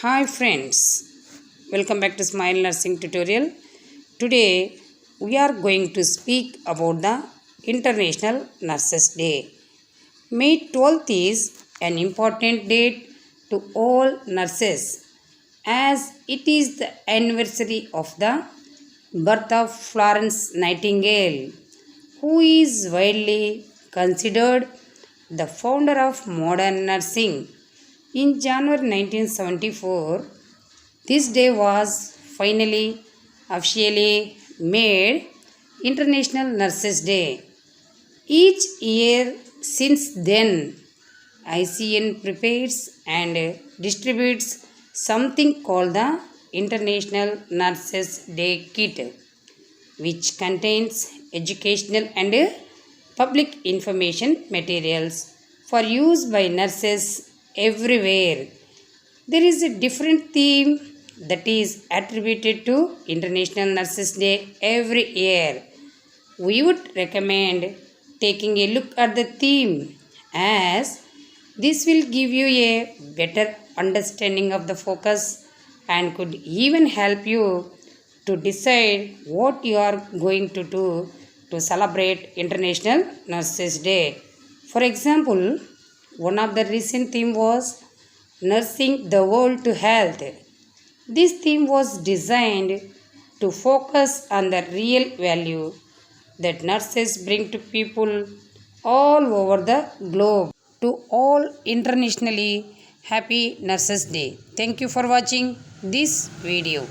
Hi friends, welcome back to Smile Nursing Tutorial. Today we are going to speak about the International Nurses Day. May 12th is an important date to all nurses as it is the anniversary of the birth of Florence Nightingale, who is widely considered the founder of modern nursing. In January 1974, this day was finally officially made International Nurses Day. Each year since then, ICN prepares and distributes something called the International Nurses Day Kit, which contains educational and public information materials for use by nurses everywhere. There is a different theme that is attributed to International Nurses Day every year. We would recommend taking a look at the theme as this will give you a better understanding of the focus and could even help you to decide what you are going to do to celebrate International Nurses Day. For example, one of the recent theme was Nursing the World to Health. This theme was designed to focus on the real value that nurses bring to people all over the globe. To all internationally happy Nurses Day. Thank you for watching this video.